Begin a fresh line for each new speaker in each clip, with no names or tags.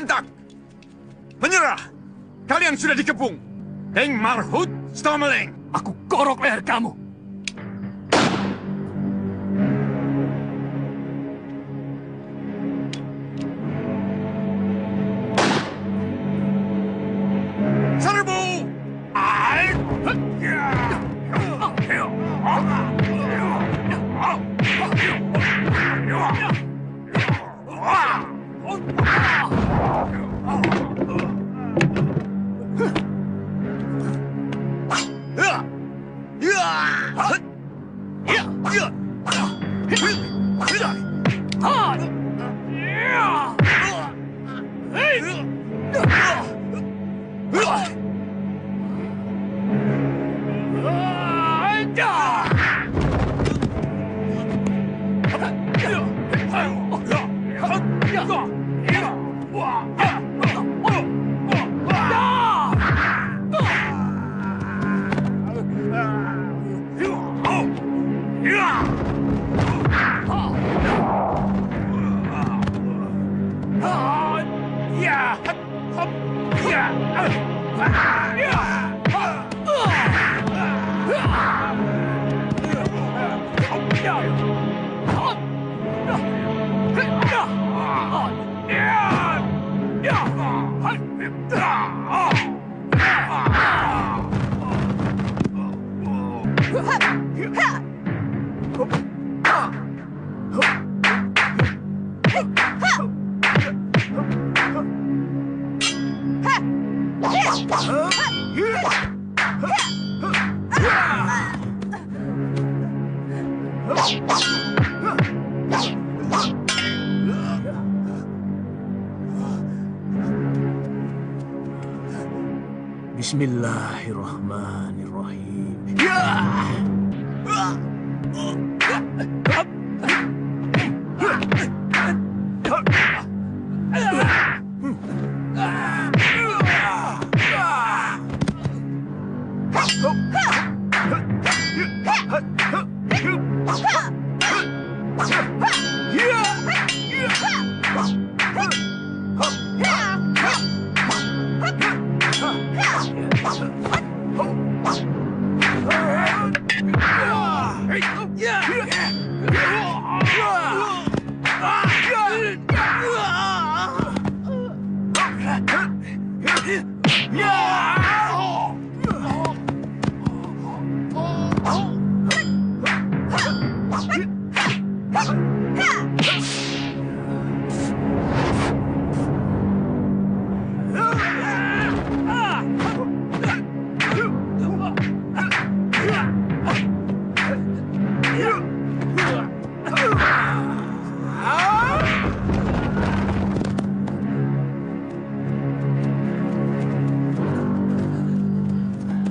Pemberontak! Menyerah! Kalian sudah dikepung! Heng Marhut Stomeleng!
Aku korok leher kamu!
Serbu!
Bismillahirrahmanirrahim.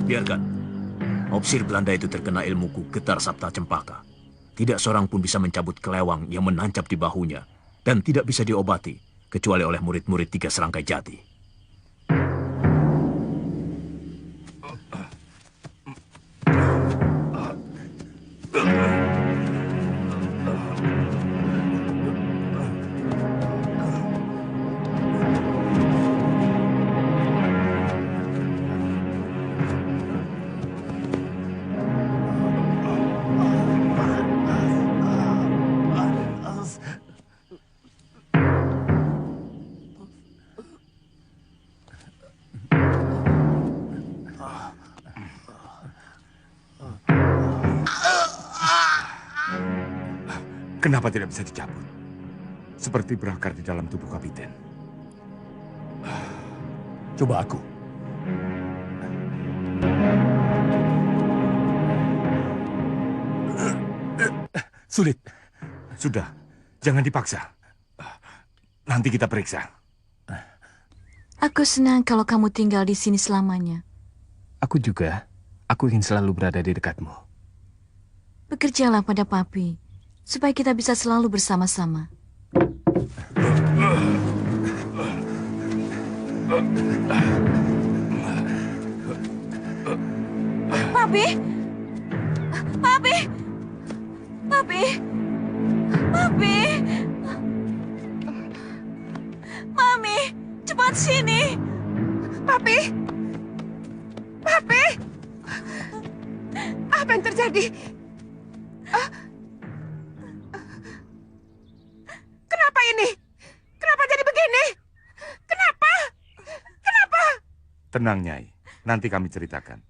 Biarkan. Opsir Belanda itu terkena ilmuku Getar Sapta Cempaka. Tidak seorang pun bisa mencabut kelewang yang menancap di bahunya. Dan tidak bisa diobati, kecuali oleh murid-murid 3 serangkai jati.
Kenapa tidak bisa dicabut? Seperti berakar di dalam tubuh kapiten.
Coba aku. Sulit.
Sudah, jangan dipaksa. Nanti kita periksa.
Aku senang kalau kamu tinggal di sini selamanya.
Aku juga. Aku ingin selalu berada di dekatmu.
Bekerjalah pada Papi, supaya kita bisa selalu bersama-sama. Papi! Papi! Papi! Papi! Mami!
sini. Papi. Papi. Apa yang terjadi? Kenapa ini? Kenapa jadi begini? Kenapa? Kenapa?
Tenang, Nyai. Nanti kami ceritakan.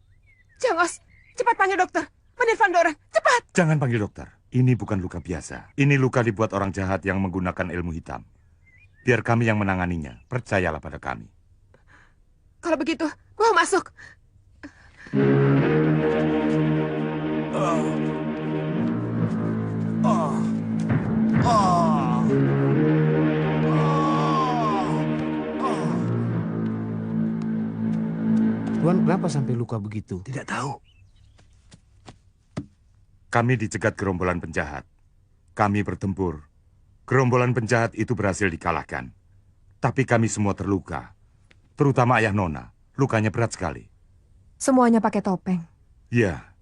Jangos, cepat panggil dokter. Menir Van Doren, cepat.
Jangan panggil dokter. Ini bukan luka biasa. Ini luka dibuat orang jahat yang menggunakan ilmu hitam. Biar kami yang menanganinya. Percayalah pada kami.
Kalau begitu, gua masuk.
Tuan, kenapa sampai luka begitu?
Tidak tahu.
Kami dicegat gerombolan penjahat. Kami bertempur. Gerombolan penjahat itu berhasil dikalahkan. Tapi kami semua terluka. Terutama ayah Nona. Lukanya berat sekali.
Semuanya pakai topeng.
Ya.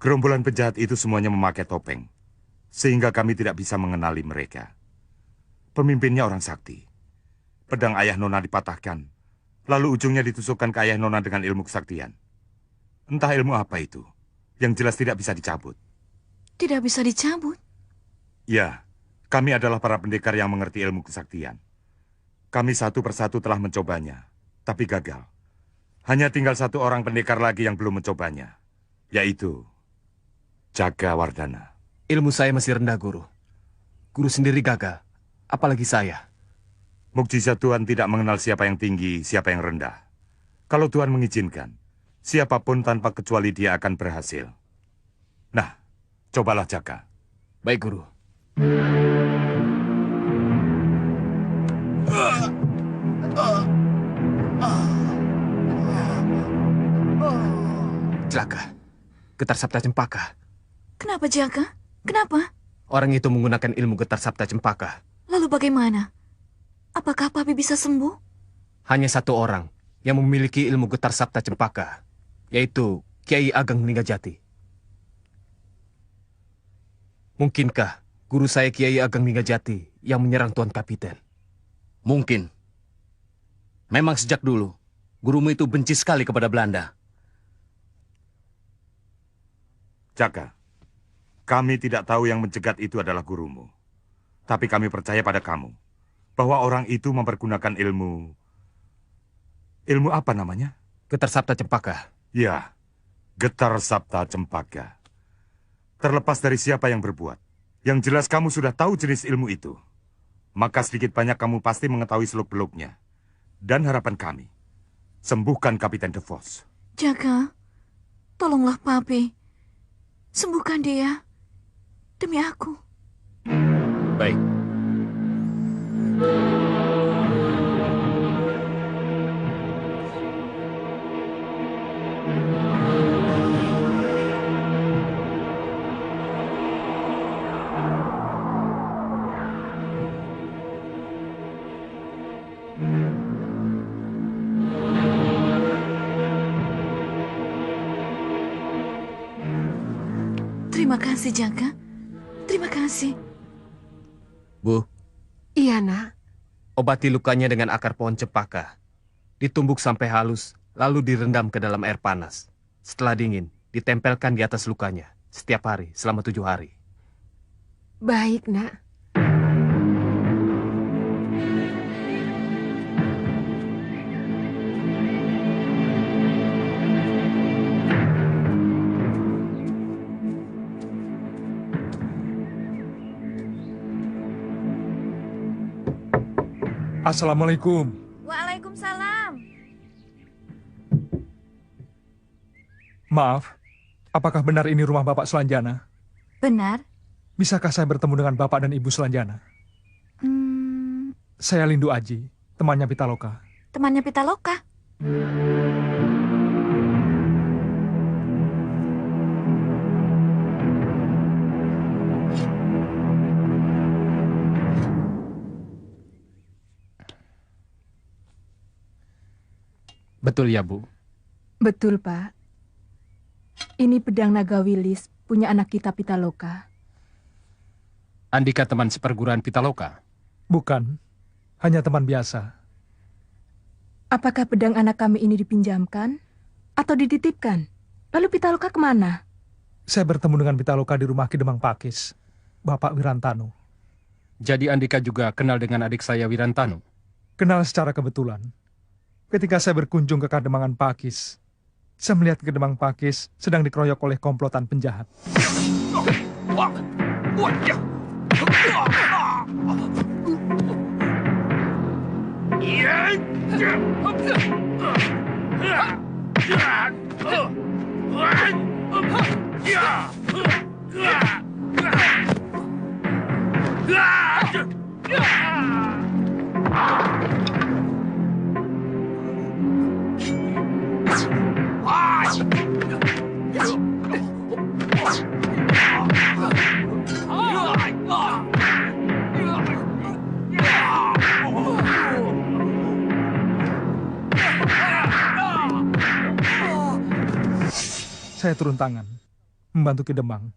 Gerombolan penjahat itu semuanya memakai topeng. Sehingga kami tidak bisa mengenali mereka. Pemimpinnya orang sakti. Pedang ayah Nona dipatahkan. Lalu ujungnya ditusukkan ke ayah Nona dengan ilmu kesaktian. Entah ilmu apa itu. Yang jelas tidak bisa dicabut.
Tidak bisa dicabut?
Ya, kami adalah para pendekar yang mengerti ilmu kesaktian. Kami satu persatu telah mencobanya, tapi gagal. Hanya tinggal satu orang pendekar lagi yang belum mencobanya, yaitu Jaga Wardana.
Ilmu saya masih rendah, Guru. Guru sendiri gagal, apalagi saya.
Mukjizat Tuhan tidak mengenal siapa yang tinggi, siapa yang rendah. Kalau Tuhan mengizinkan, siapapun tanpa kecuali dia akan berhasil. Nah, cobalah Jaga.
Baik, Guru. Celaka. Getar Sabta Cempaka.
Kenapa, Jaga? Kenapa?
Orang itu menggunakan ilmu Getar Sabta Cempaka.
Lalu bagaimana? Apakah Papi bisa sembuh?
Hanya satu orang yang memiliki ilmu Getar Sabta Cempaka, yaitu Kiai Ageng Ninggajati. Mungkinkah guru saya Kiai Ageng Ninggajati yang menyerang Tuan Kapiten?
Mungkin. Memang sejak dulu, gurumu itu benci sekali kepada Belanda.
Jaga, kami tidak tahu yang mencegat itu adalah gurumu. Tapi kami percaya pada kamu, bahwa orang itu mempergunakan ilmu... Ilmu apa namanya?
Getar Sabta Cempaka.
Ya, Getar Sabta Cempaka. Terlepas dari siapa yang berbuat, yang jelas kamu sudah tahu jenis ilmu itu. Maka sedikit banyak kamu pasti mengetahui seluk-beluknya. Dan harapan kami, sembuhkan Kapiten De Vos.
Jaga, tolonglah Papi. Sembuhkan dia. Demi aku.
Baik.
Terima kasih, Jaga. Terima kasih.
Bu,
Iya, Nak.
obati lukanya dengan akar pohon cempaka. Ditumbuk sampai halus, lalu direndam ke dalam air panas. Setelah dingin, ditempelkan di atas lukanya setiap hari selama 7 hari.
Baik, Nak.
Assalamualaikum.
Waalaikumsalam.
Maaf, apakah benar ini rumah Bapak Sulanjana?
Benar?
Bisakah saya bertemu dengan Bapak dan Ibu Sulanjana? Saya Lindu Aji, temannya Pitaloka.
Temannya Pitaloka.
Betul ya, Bu?
Betul, Pak. Ini pedang naga wilis punya anak kita Pitaloka.
Andika teman seperguruan Pitaloka?
Bukan, hanya teman biasa.
Apakah pedang anak kami ini dipinjamkan atau dititipkan? Lalu Pitaloka kemana?
Saya bertemu dengan Pitaloka di rumah Kidemang Pakis, Bapak Wirantanu.
Jadi Andika juga kenal dengan adik saya Wirantanu?
Kenal secara kebetulan. Ketika saya berkunjung ke Kademangan Pakis, saya melihat Kedemang Pakis sedang dikeroyok oleh komplotan penjahat. Saya turun tangan, membantu Kidemang.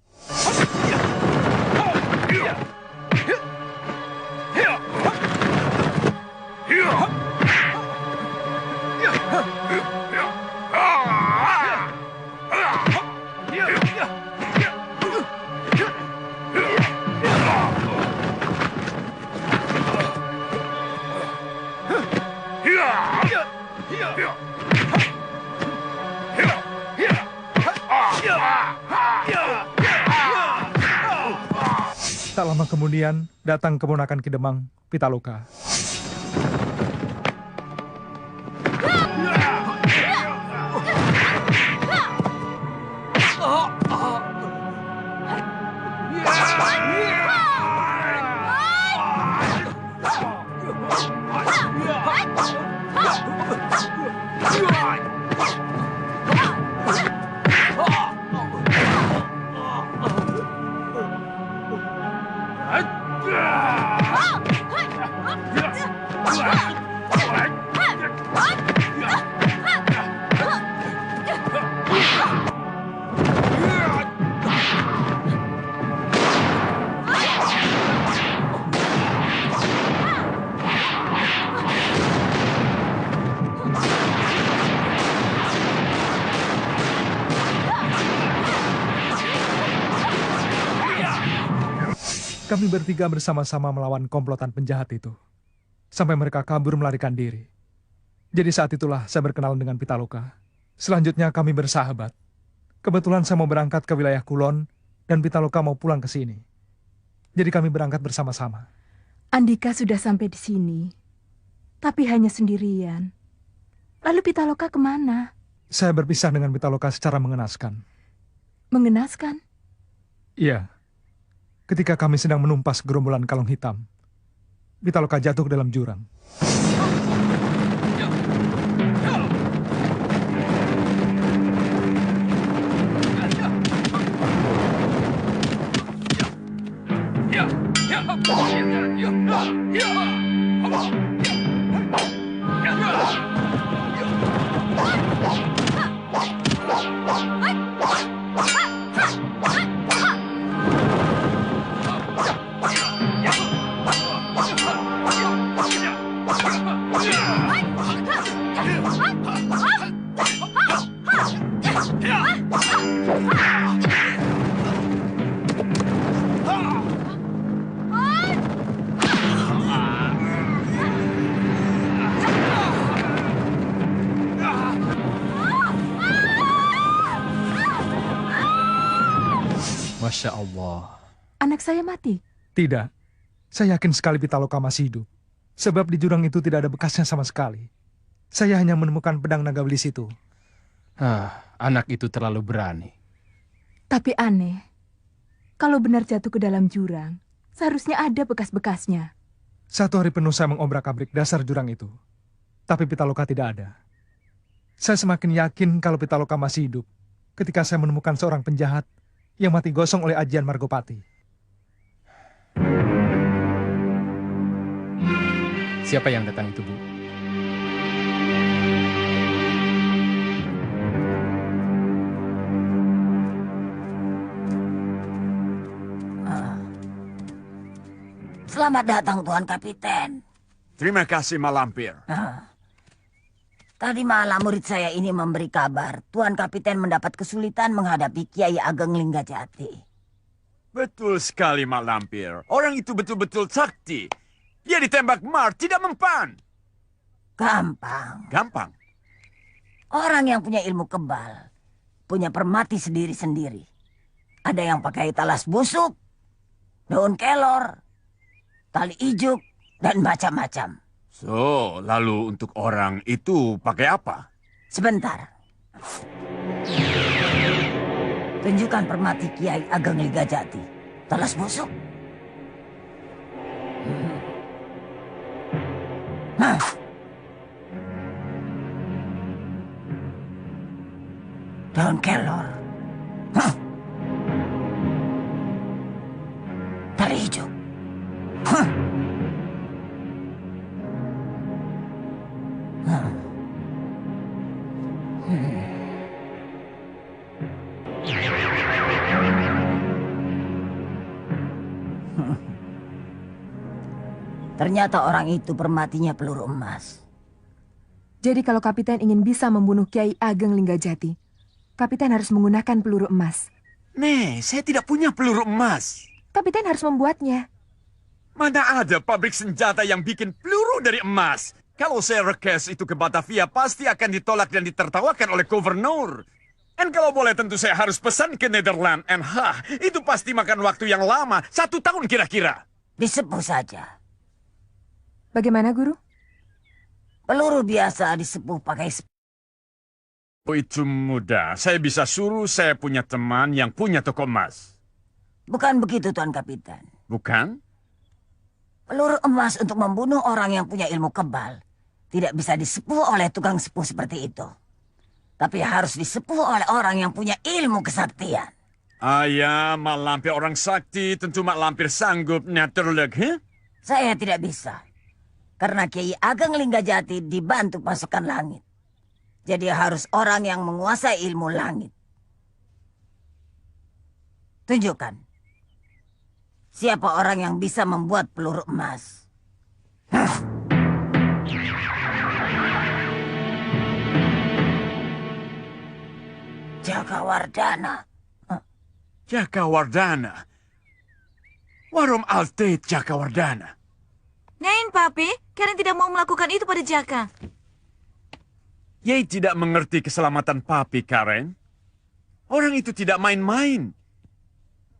Tak lama kemudian, datang keponakan Kidemang, Pitaloka. Kami bertiga bersama-sama melawan komplotan penjahat itu. Sampai mereka kabur melarikan diri. Jadi saat itulah saya berkenalan dengan Pitaloka. Selanjutnya kami bersahabat. Kebetulan saya mau berangkat ke wilayah Kulon dan Pitaloka mau pulang ke sini. Jadi kami berangkat bersama-sama.
Andika sudah sampai di sini, tapi hanya sendirian. Lalu Pitaloka kemana?
Saya berpisah dengan Pitaloka secara mengenaskan.
Mengenaskan?
Iya. Ketika kami sedang menumpas gerombolan kalung hitam, Pitaloka jatuh ke dalam jurang.
Masya Allah.
Anak saya mati?
Tidak. Saya yakin sekali Pitaloka masih hidup. Sebab di jurang itu tidak ada bekasnya sama sekali. Saya hanya menemukan pedang Nagawilis itu.
Anak itu terlalu berani.
Tapi aneh. Kalau benar jatuh ke dalam jurang, seharusnya ada bekas-bekasnya.
1 hari penuh saya mengobrak-abrik dasar jurang itu. Tapi Pitaloka tidak ada. Saya semakin yakin kalau Pitaloka masih hidup ketika saya menemukan seorang penjahat yang mati gosong oleh ajian Margopati.
Siapa yang datang itu, Bu?
Selamat datang, Tuan Kapiten.
Terima kasih, Malampir.
Tadi malam murid saya ini memberi kabar Tuan Kapiten mendapat kesulitan menghadapi Kiai Ageng Linggajati.
Betul sekali, Mak Lampir. Orang itu betul-betul sakti. Dia ditembak Mar, tidak mempan.
Gampang.
Gampang?
Orang yang punya ilmu kebal, punya permati sendiri-sendiri. Ada yang pakai talas busuk, daun kelor, tali ijuk, dan macam-macam.
So, lalu untuk orang itu pakai apa?
Sebentar. Tunjukkan permati Kiai Ageng Linggajati. Talas busuk. Hah? Daun kelor. Hah? Tali hijau. Hah? Hah? Ternyata orang itu permatinya peluru emas.
Jadi kalau Kapiten ingin bisa membunuh Kiai Ageng Linggajati, Kapiten harus menggunakan peluru emas.
Nih, saya tidak punya peluru emas.
Kapiten harus membuatnya.
Mana ada pabrik senjata yang bikin peluru dari emas? Kalau saya request itu ke Batavia, pasti akan ditolak dan ditertawakan oleh gubernur. Dan kalau boleh tentu saya harus pesan ke Nederland. And itu pasti makan waktu yang lama, 1 tahun kira-kira.
Disepuh saja.
Bagaimana, Guru?
Peluru biasa disepuh pakai
Oh, itu mudah. Saya bisa suruh saya punya teman yang punya toko emas.
Bukan begitu, Tuan Kapiten.
Bukan?
Peluru emas untuk membunuh orang yang punya ilmu kebal tidak bisa disepuh oleh tukang sepuh seperti itu. Tapi harus disepuh oleh orang yang punya ilmu kesaktian.
Ya, Mak Lampir orang sakti, tentu Mak Lampir sanggup naturleg, he?
Saya tidak bisa. Karena Kiai Ageng Linggajati dibantu pasukan langit. Jadi harus orang yang menguasai ilmu langit. Tunjukkan. Siapa orang yang bisa membuat peluru emas? Jakawardana.
Jakawardana. Warum Altet Jakawardana?
Ngain, Papi? Karen tidak mau melakukan itu pada Jaka.
Yei tidak mengerti keselamatan Papi, Karen. Orang itu tidak main-main.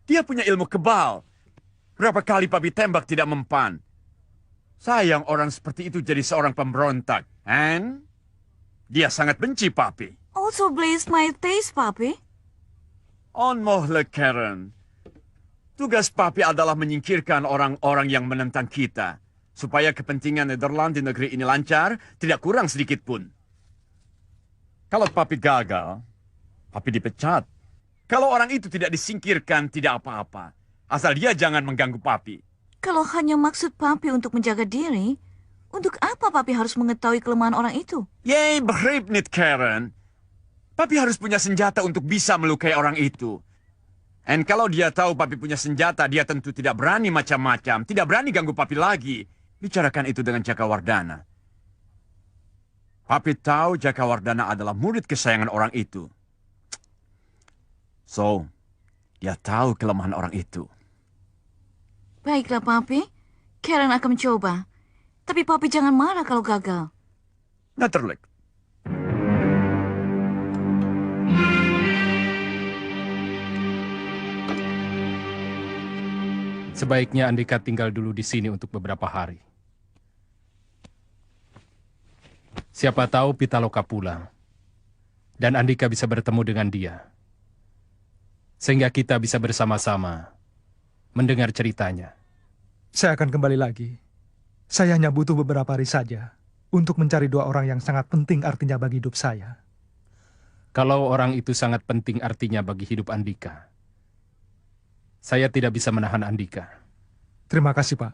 Dia punya ilmu kebal. Berapa kali Papi tembak tidak mempan. Sayang orang seperti itu jadi seorang pemberontak. And dia sangat benci Papi.
Also blaze my taste, Papi.
Onmohle, Karen. Tugas Papi adalah menyingkirkan orang-orang yang menentang kita. Supaya kepentingan Nederland di negeri ini lancar, tidak kurang sedikit pun. Kalau Papi gagal, Papi dipecat. Kalau orang itu tidak disingkirkan, tidak apa-apa. Asal dia jangan mengganggu Papi.
Kalau hanya maksud Papi untuk menjaga diri, untuk apa Papi harus mengetahui kelemahan orang itu?
Yei, begrijp niet, Karen. Papi harus punya senjata untuk bisa melukai orang itu. Dan kalau dia tahu Papi punya senjata, dia tentu tidak berani macam-macam. Tidak berani ganggu Papi lagi. Bicarakan itu dengan Jakawardana. Papi tahu Jakawardana adalah murid kesayangan orang itu. So, dia tahu kelemahan orang itu.
Baiklah, Papi. Karen akan mencoba. Tapi Papi jangan marah kalau gagal.
Natuurlijk.
Sebaiknya Andika tinggal dulu di sini untuk beberapa hari. Siapa tahu Pitaloka pulang. Dan Andika bisa bertemu dengan dia. Sehingga kita bisa bersama-sama mendengar ceritanya.
Saya akan kembali lagi. Saya hanya butuh beberapa hari saja untuk mencari 2 orang yang sangat penting artinya bagi hidup saya.
Kalau orang itu sangat penting artinya bagi hidup Andika, saya tidak bisa menahan Andika.
Terima kasih, Pak.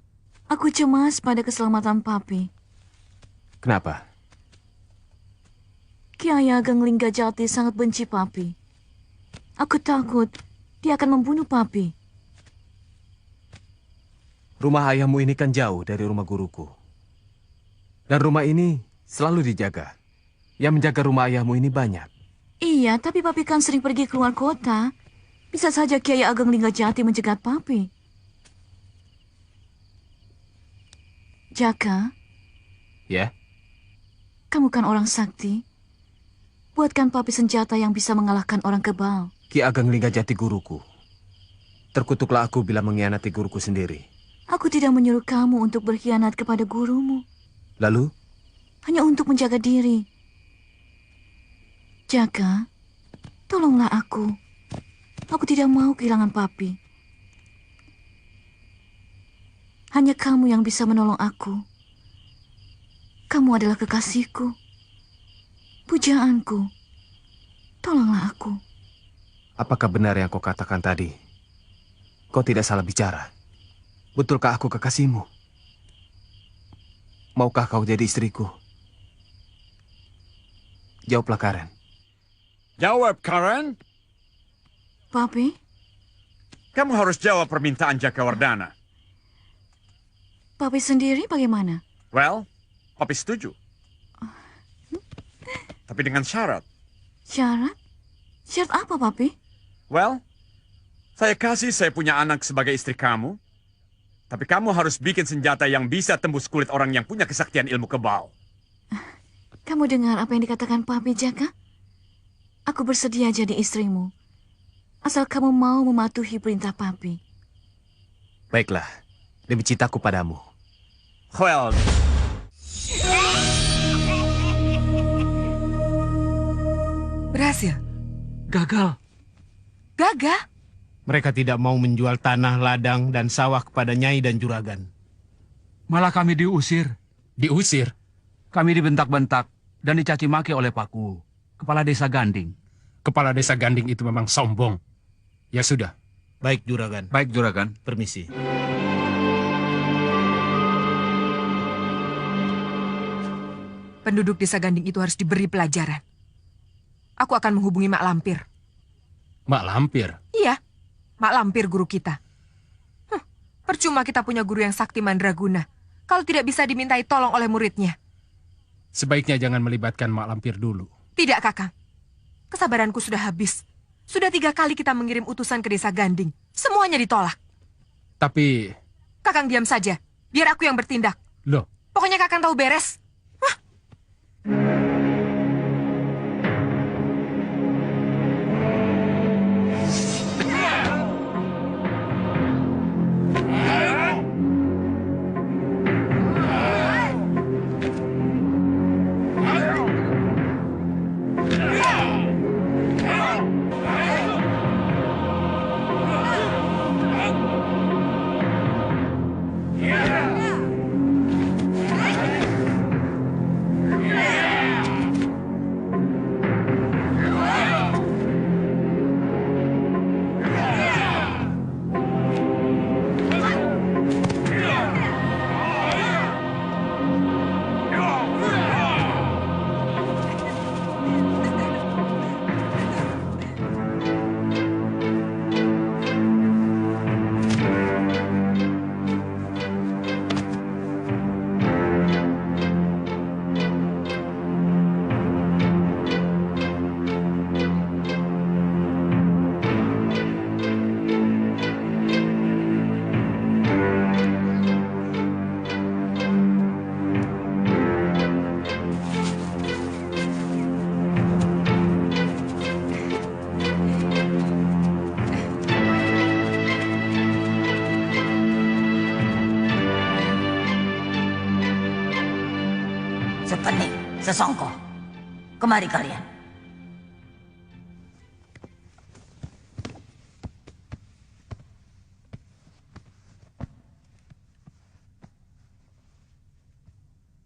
Aku cemas pada keselamatan Papi.
Kenapa?
Kiai Ageng Linggajati sangat benci Papi. Aku takut dia akan membunuh Papi.
Rumah ayahmu ini kan jauh dari rumah guruku. Dan rumah ini selalu dijaga. Yang menjaga rumah ayahmu ini banyak.
Iya, tapi papi kan sering pergi keluar kota. Bisa saja Kiai Ageng Linggajati mencegat papi. Jaka,
Ya?
kamu kan orang sakti. Buatkan papi senjata yang bisa mengalahkan orang kebal.
Ki Ageng Linggajati guruku. Terkutuklah aku bila mengkhianati guruku sendiri.
Aku tidak menyuruh kamu untuk berkhianat kepada gurumu.
Lalu?
Hanya untuk menjaga diri. Jaka, tolonglah aku. Aku tidak mau kehilangan papi. Hanya kamu yang bisa menolong aku. Kamu adalah kekasihku. Pujaanku. Tolonglah aku.
Apakah benar yang kau katakan tadi? Kau tidak salah bicara. Betulkah aku kekasihmu? Maukah kau jadi istriku? Jawablah, Karen.
Jawab, Karen.
Papi?
Kamu harus jawab permintaan Jaka Wardana.
Papi sendiri bagaimana?
Well, Papi setuju. Tapi dengan syarat.
Syarat? Syarat apa, Papi?
Well, saya kasih saya punya anak sebagai istri kamu. Tapi kamu harus bikin senjata yang bisa tembus kulit orang yang punya kesaktian ilmu kebal.
Kamu dengar apa yang dikatakan Papi, Jaka? Aku bersedia jadi istrimu. Asal kamu mau mematuhi perintah Papi.
Baiklah, demi cintaku padamu.
Well.
Berhasil.
Gagal.
Gagal?
Mereka tidak mau menjual tanah, ladang, dan sawah kepada Nyai dan Juragan. Malah kami diusir.
Diusir?
Kami dibentak-bentak dan dicaci maki oleh Paku, Kepala Desa Ganding.
Kepala Desa Ganding itu memang sombong. Ya sudah.
Baik, Juragan.
Baik, Juragan.
Permisi.
Penduduk Desa Ganding itu harus diberi pelajaran. Aku akan menghubungi Mak Lampir.
Mak Lampir?
Iya, Mak Lampir guru kita. Percuma kita punya guru yang sakti mandraguna kalau tidak bisa dimintai tolong oleh muridnya.
Sebaiknya jangan melibatkan Mak Lampir dulu.
Tidak, Kakang. Kesabaranku sudah habis. Sudah 3 kali kita mengirim utusan ke Desa Ganding. Semuanya ditolak.
Tapi...
Kakang diam saja. Biar aku yang bertindak.
Loh?
Pokoknya Kakang tahu beres.
Sepenik, sesongko. Kemari kalian.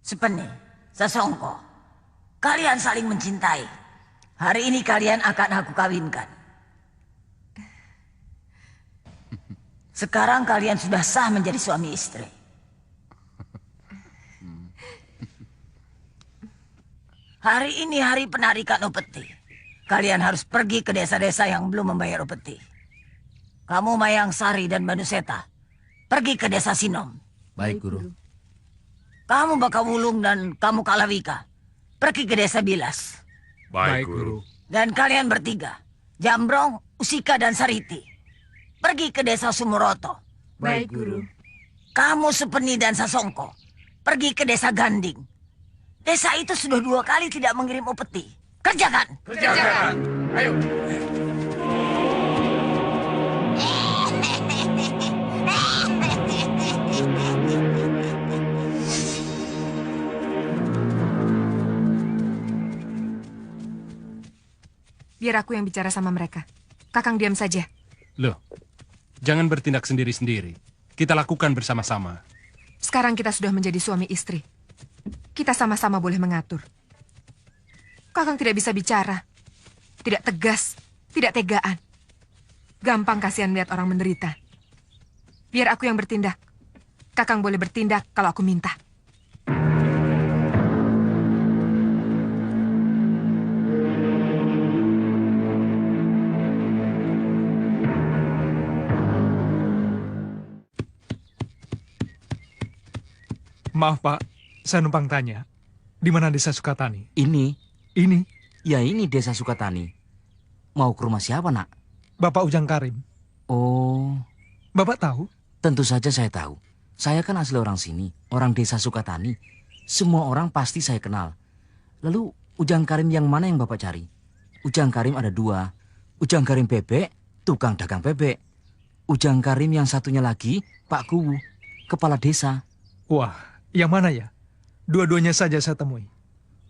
Sepeni, sesongko. Kalian saling mencintai. Hari ini kalian akan aku kawinkan. Sekarang kalian sudah sah menjadi suami istri. Hari ini hari penarikan upeti. Kalian harus pergi ke desa-desa yang belum membayar upeti. Kamu Mayang Sari dan Banuseta, pergi ke desa Sinom.
Baik, Guru.
Kamu Bakawulung dan kamu Kalawika, pergi ke desa Bilas.
Baik, Guru.
Dan kalian bertiga, Jambrong, Usika, dan Sariti, pergi ke desa Sumuroto.
Baik, Guru.
Kamu Supeni dan Sasongko, pergi ke desa Ganding. Desa itu sudah 2 kali tidak mengirim upeti. Kerjakan!
Kerjakan! Ayo!
Biar aku yang bicara sama mereka. Kakang diam saja.
Loh, jangan bertindak sendiri-sendiri. Kita lakukan bersama-sama.
Sekarang kita sudah menjadi suami istri. Kita sama-sama boleh mengatur. Kakang tidak bisa bicara. Tidak tegas, tidak tegaan. Gampang kasihan melihat orang menderita. Biar aku yang bertindak. Kakang boleh bertindak kalau aku minta.
Maaf Pak, saya numpang tanya. Di mana desa Sukatani?
Ini?
Ini?
Ya ini desa Sukatani. Mau ke rumah siapa, Nak?
Bapak Ujang Karim.
Oh.
Bapak tahu?
Tentu saja saya tahu. Saya kan asli orang sini, orang desa Sukatani. Semua orang pasti saya kenal. Lalu Ujang Karim yang mana yang Bapak cari? Ujang Karim ada 2. Ujang Karim bebek, tukang dagang bebek. Ujang Karim yang satunya lagi, Pak Kuwu, kepala desa.
Wah, yang mana ya? Dua-duanya saja saya temui.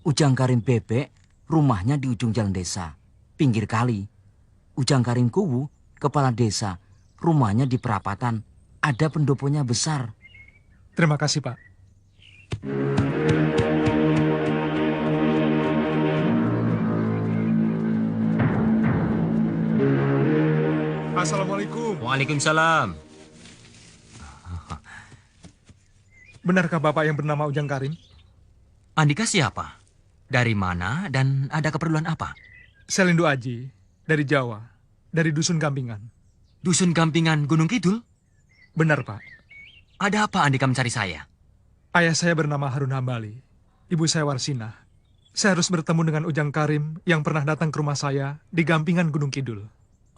Ujang Karim bebek, rumahnya di ujung jalan desa, pinggir kali. Ujang Karim Kuwu, kepala desa, rumahnya di perapatan, ada pendoponya besar.
Terima kasih, Pak. Assalamualaikum.
Waalaikumsalam.
Benarkah Bapak yang bernama Ujang Karim?
Andika siapa? Dari mana dan ada keperluan apa?
Saya Lindu Aji, dari Jawa, dari Dusun Gampingan.
Dusun Gampingan Gunung Kidul?
Benar, Pak.
Ada apa Andika mencari saya?
Ayah saya bernama Harun Hambali, ibu saya Warsina. Saya harus bertemu dengan Ujang Karim yang pernah datang ke rumah saya di Gampingan Gunung Kidul.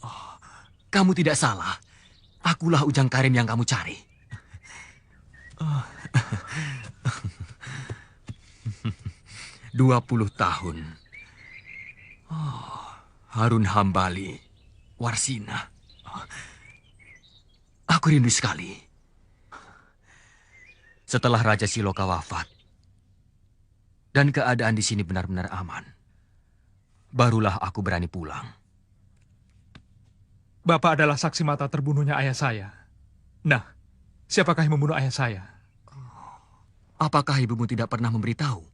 Oh, kamu tidak salah. Akulah Ujang Karim yang kamu cari. 20 tahun. Oh, Harun Hambali, Warsina. Aku rindu sekali. Setelah Raja Siloka wafat, dan keadaan di sini benar-benar aman, barulah aku berani pulang.
Bapak adalah saksi mata terbunuhnya ayah saya. Nah, siapakah yang membunuh ayah saya?
Apakah ibumu tidak pernah memberitahu?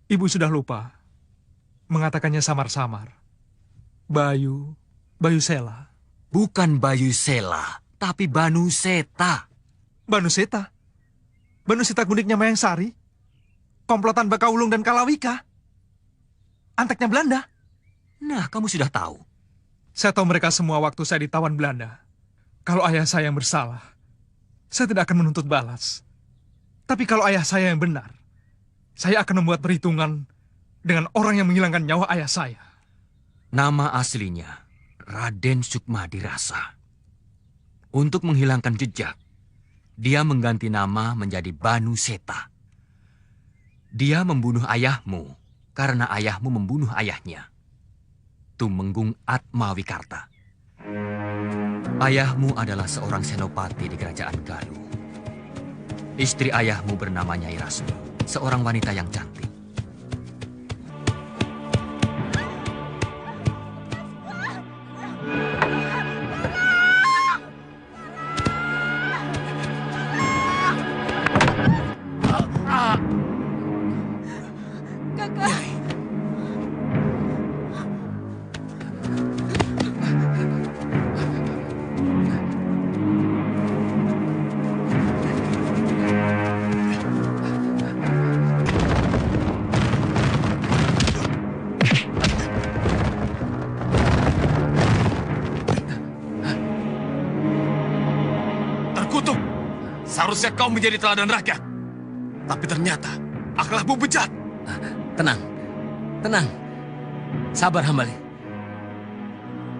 Ibu sudah lupa. Mengatakannya samar-samar. Bayu Sela.
Bukan Bayu Sela, tapi Banu Seta.
Banu Seta? Banu Seta gundiknya Mayang Sari? Komplotan Bakaulung dan Kalawika? Anteknya Belanda?
Nah, kamu sudah tahu.
Saya tahu mereka semua waktu saya ditawan Belanda. Kalau ayah saya yang bersalah, saya tidak akan menuntut balas. Tapi kalau ayah saya yang benar, saya akan membuat perhitungan dengan orang yang menghilangkan nyawa ayah saya.
Nama aslinya Raden Sukmadirasa. Untuk menghilangkan jejak, dia mengganti nama menjadi Banu Seta. Dia membunuh ayahmu karena ayahmu membunuh ayahnya. Tumenggung Atmawikarta. Ayahmu adalah seorang senopati di kerajaan Galuh. Istri ayahmu bernama Nyai Rasmi, seorang wanita yang cantik.
Seharusnya kau menjadi teladan rakyat. Tapi ternyata akhlakmu bejat.
Tenang, tenang. Sabar, Hambali.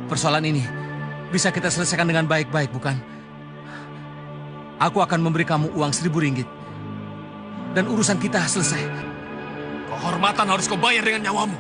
Persoalan ini bisa kita selesaikan dengan baik-baik, bukan? Aku akan memberi kamu uang 1.000 ringgit. Dan urusan kita selesai.
Kehormatan harus kau bayar dengan nyawamu.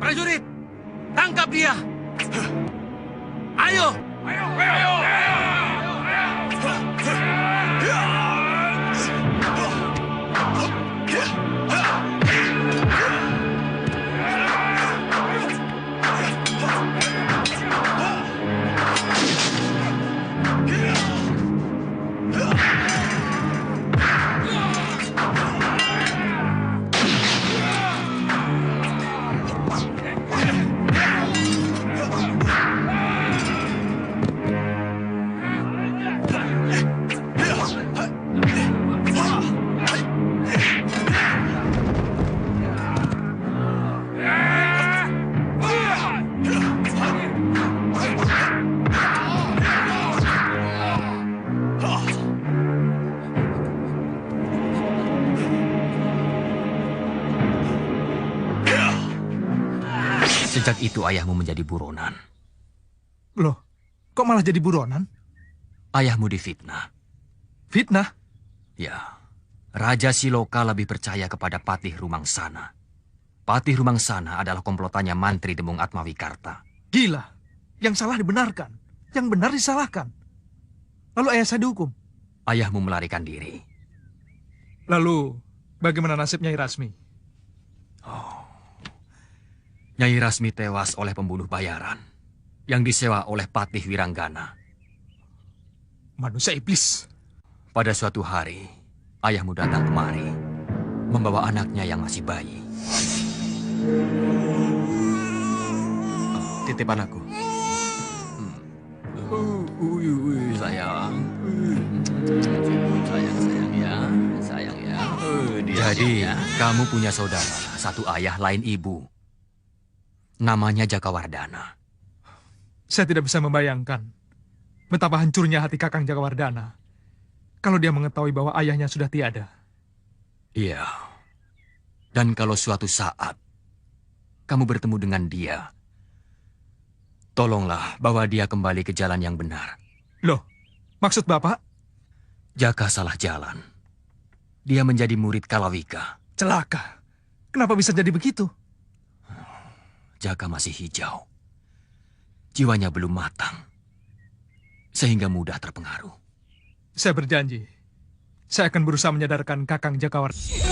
Prajurit, tangkap dia. Ayo.
Sejak itu ayahmu menjadi buronan.
Loh, kok malah jadi buronan?
Ayahmu difitnah.
Fitnah?
Ya, Raja Siloka lebih percaya kepada Patih Rumangsana. Patih Rumangsana adalah komplotannya Mantri Demung Atmawikarta.
Gila, yang salah dibenarkan, yang benar disalahkan. Lalu ayah saya dihukum?
Ayahmu melarikan diri.
Lalu, bagaimana nasib Nyai Rasmi?
Nyai Rasmi tewas oleh pembunuh bayaran yang disewa oleh Patih Wiranggana.
Manusia iblis.
Pada suatu hari, ayahmu datang kemari, membawa anaknya yang masih bayi.
Titipan aku.
Sayang. Sayang ya. Sayang ya. Jadi, kamu punya saudara, satu ayah lain ibu. Namanya Jakawardana.
Saya tidak bisa membayangkan betapa hancurnya hati Kakang Jakawardana kalau dia mengetahui bahwa ayahnya sudah tiada.
Iya. Dan kalau suatu saat kamu bertemu dengan dia, tolonglah bawa dia kembali ke jalan yang benar.
Loh, maksud Bapak?
Jaka salah jalan. Dia menjadi murid Kalawika.
Celaka. Kenapa bisa jadi begitu?
Jaka masih hijau. Jiwanya belum matang. Sehingga mudah terpengaruh.
Saya berjanji. Saya akan berusaha menyadarkan Kakang Jakawardana.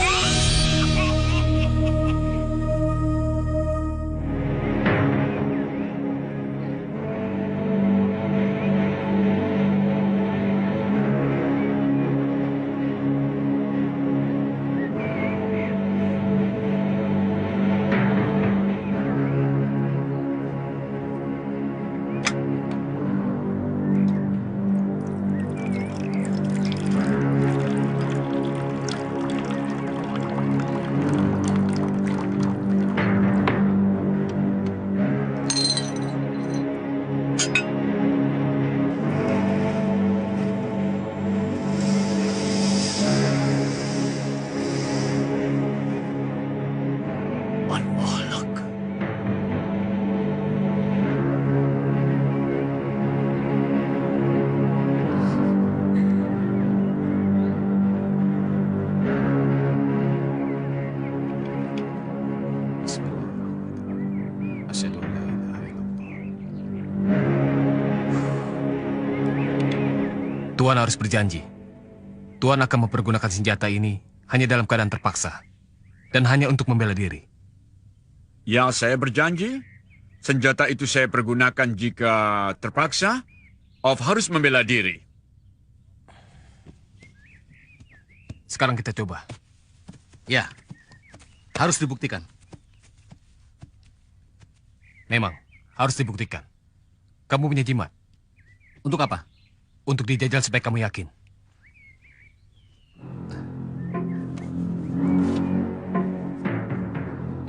Tuan harus berjanji. Tuan akan mempergunakan senjata ini hanya dalam keadaan terpaksa.
Dan hanya untuk membela diri.
Ya, saya berjanji. Senjata itu saya pergunakan jika terpaksa. Of harus membela diri.
Sekarang kita coba. Ya, harus dibuktikan. Memang, harus dibuktikan. Kamu punya jimat. Untuk apa? Untuk dijajal supaya kamu yakin.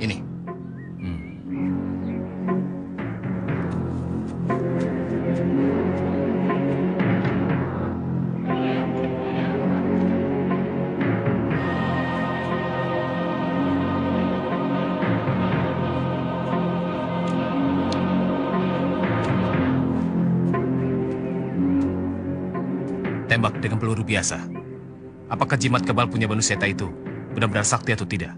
Ini. Tembak dengan peluru biasa. Apakah jimat kebal punya Manuseta itu benar-benar sakti atau tidak?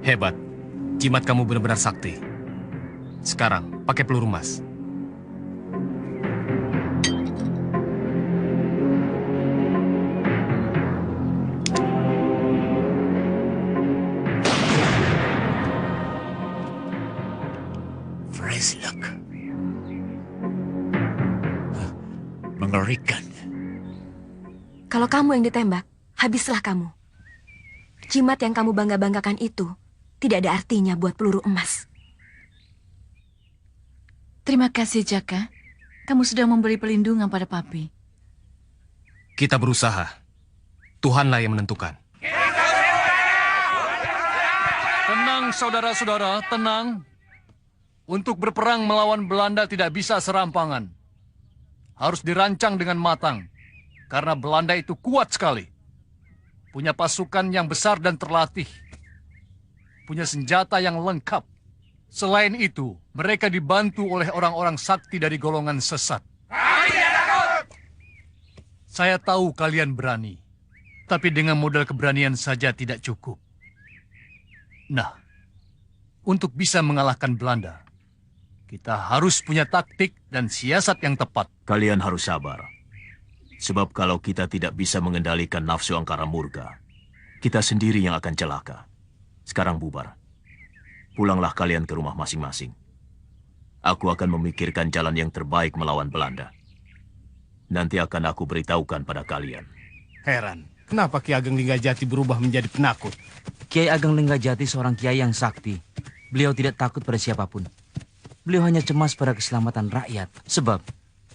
Hebat. Jimat kamu benar-benar sakti. Sekarang, pakai peluru emas.
Fresh luck. Mengerikan.
Kalau kamu yang ditembak, habislah kamu. Jimat yang kamu bangga-banggakan itu tidak ada artinya buat peluru emas.
Terima kasih, Jaka. Kamu sudah memberi perlindungan pada Papi.
Kita berusaha. Tuhanlah yang menentukan.
Tenang, saudara-saudara, tenang. Untuk berperang melawan Belanda tidak bisa serampangan. Harus dirancang dengan matang. Karena Belanda itu kuat sekali. Punya pasukan yang besar dan terlatih. Punya senjata yang lengkap. Selain itu, mereka dibantu oleh orang-orang sakti dari golongan sesat.
Kami tidak takut!
Saya tahu kalian berani. Tapi dengan modal keberanian saja tidak cukup. Nah, untuk bisa mengalahkan Belanda, kita harus punya taktik dan siasat yang tepat.
Kalian harus sabar. Sebab kalau kita tidak bisa mengendalikan nafsu angkara murka, kita sendiri yang akan celaka. Sekarang bubar. Pulanglah kalian ke rumah masing-masing. Aku akan memikirkan jalan yang terbaik melawan Belanda. Nanti akan aku beritahukan pada kalian.
Heran, kenapa Ki Ageng Linggajati berubah menjadi penakut?
Kiai Ageng Linggajati seorang kiai yang sakti. Beliau tidak takut pada siapapun. Beliau hanya cemas pada keselamatan rakyat. Sebab,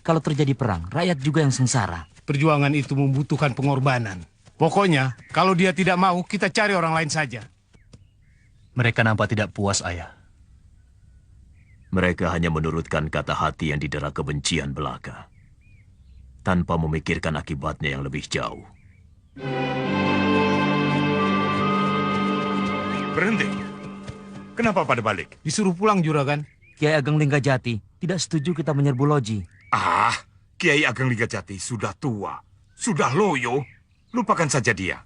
kalau terjadi perang, rakyat juga yang sengsara.
Perjuangan itu membutuhkan pengorbanan. Pokoknya, kalau dia tidak mau, kita cari orang lain saja.
Mereka nampak tidak puas, Ayah. Mereka hanya menurutkan kata hati yang didera kebencian belaka, tanpa memikirkan akibatnya yang lebih jauh.
Berhenti. Kenapa pada balik?
Disuruh pulang, Juragan.
Kiai Ageng Linggajati tidak setuju kita menyerbu loji.
Kiai Ageng Linggajati sudah tua, sudah loyo. Lupakan saja dia.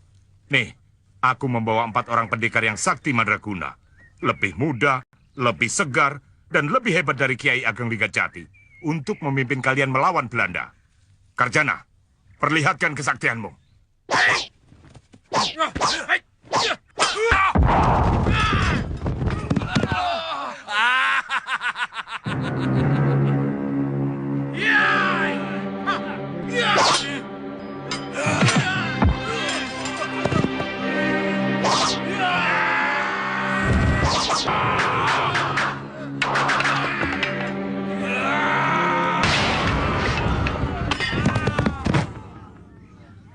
Nih, aku membawa 4 orang pendekar yang sakti mandraguna. Lebih muda, lebih segar, dan lebih hebat dari Kiai Ageng Linggajati untuk memimpin kalian melawan Belanda. Karjana, perlihatkan kesaktianmu.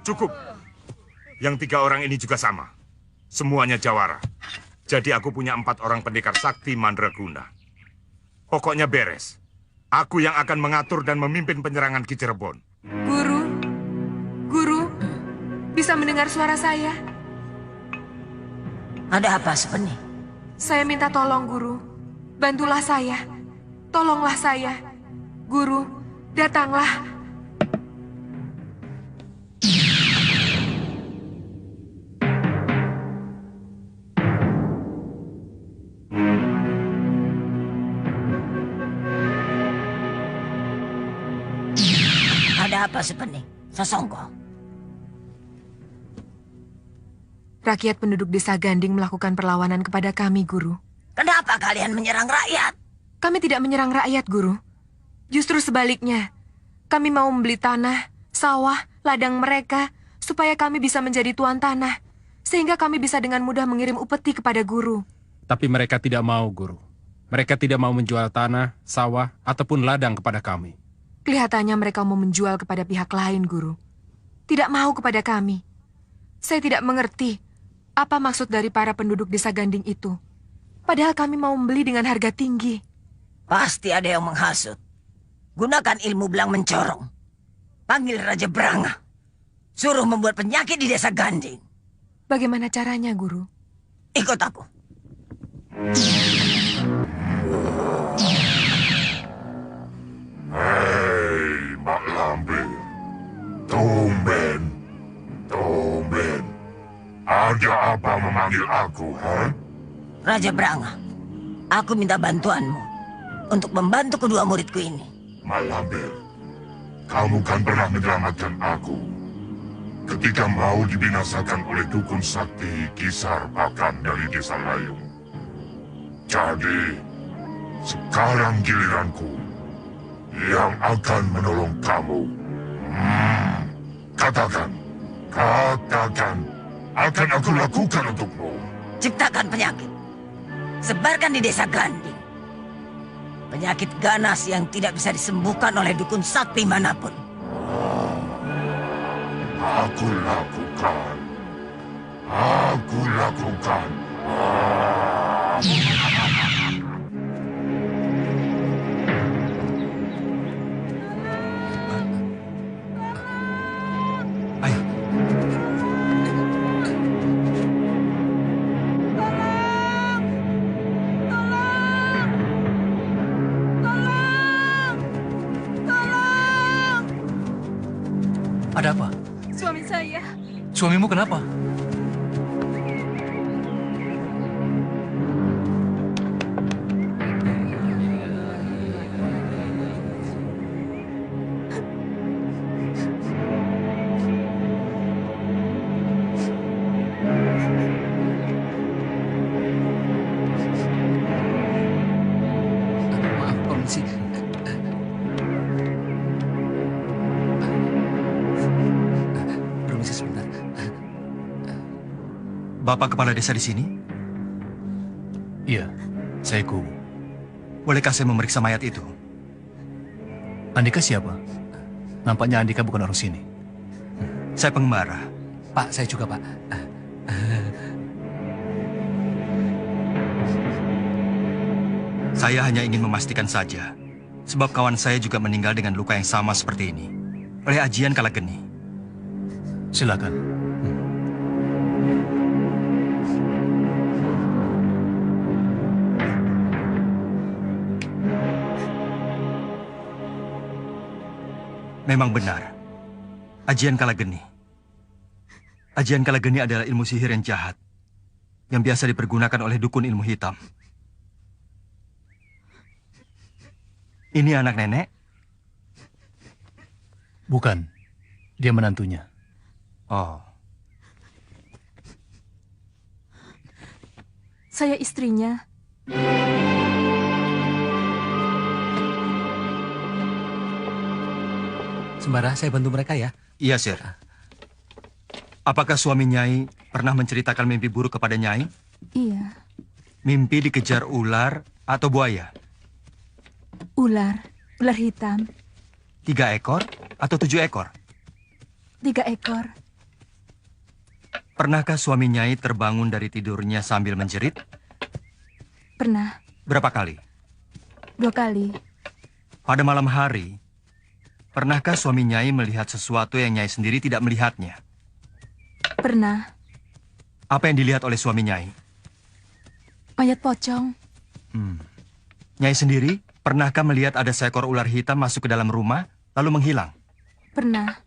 Cukup. Yang 3 orang ini juga sama. Semuanya jawara. Jadi aku punya 4 orang pendekar sakti mandraguna. Pokoknya beres. Aku yang akan mengatur dan memimpin penyerangan Ki Cirebon.
Guru, bisa mendengar suara saya?
Ada apa, Sepeni?
Saya minta tolong, Guru. Bantulah saya. Tolonglah saya. Guru, datanglah.
Ada apa, Sepening? Sosongko.
Rakyat penduduk desa Ganding melakukan perlawanan kepada kami, Guru.
Kenapa kalian menyerang rakyat?
Kami tidak menyerang rakyat, Guru. Justru sebaliknya. Kami mau membeli tanah, sawah, ladang mereka, supaya kami bisa menjadi tuan tanah. Sehingga kami bisa dengan mudah mengirim upeti kepada Guru.
Tapi mereka tidak mau, Guru. Mereka tidak mau menjual tanah, sawah, ataupun ladang kepada kami.
Kelihatannya mereka mau menjual kepada pihak lain, Guru. Tidak mau kepada kami. Saya tidak mengerti apa maksud dari para penduduk desa Ganding itu. Padahal kami mau membeli dengan harga tinggi.
Pasti ada yang menghasut. Gunakan ilmu belang mencorong. Panggil Raja Branga. Suruh membuat penyakit di desa Ganding.
Bagaimana caranya, Guru?
Ikut aku.
Hei, Mak Lampir. Tumben. Ada apa memanggil aku, ha?
Raja Branga, aku minta bantuanmu untuk membantu kedua muridku ini.
Mak Lampir, kamu kan pernah menyelamatkan aku ketika mau dibinasakan oleh dukun sakti Kisar Pakan dari desa Layung. Jadi, sekarang giliranku yang akan menolong kamu. Katakan, akan aku lakukan untukmu.
Ciptakan penyakit. Sebarkan di desa Ganding. Penyakit ganas yang tidak bisa disembuhkan oleh dukun sakti manapun.
Aku lakukan.
Ada apa?
Suami saya.
Suamimu kenapa?
Maaf, permisi. Permisi sebentar.
Bapak kepala desa di sini?
Iya, saya Kubu.
Bolehkah saya memeriksa mayat itu?
Andika siapa? Nampaknya Andika bukan orang sini.
Saya pengembara.
Pak, saya juga, Pak.
Saya hanya ingin memastikan saja. Sebab kawan saya juga meninggal dengan luka yang sama seperti ini. Oleh ajian Kalageni.
Silakan.
Memang benar. Ajian Kalageni. Ajian Kalageni adalah ilmu sihir yang jahat. Yang biasa dipergunakan oleh dukun ilmu hitam. Ini anak nenek?
Bukan. Dia menantunya.
Oh.
Saya istrinya.
Sembara, saya bantu mereka ya.
Iya, Sir. Apakah suami Nyai pernah menceritakan mimpi buruk kepada Nyai?
Iya.
Mimpi dikejar ular atau buaya?
Ular hitam.
3 ekor atau 7 ekor?
3 ekor.
Pernahkah suami Nyai terbangun dari tidurnya sambil menjerit?
Pernah.
Berapa kali?
2 kali.
Pada malam hari, pernahkah suami Nyai melihat sesuatu yang Nyai sendiri tidak melihatnya?
Pernah.
Apa yang dilihat oleh suami Nyai?
Mayat pocong.
Nyai sendiri, pernahkah melihat ada seekor ular hitam masuk ke dalam rumah, lalu menghilang?
Pernah.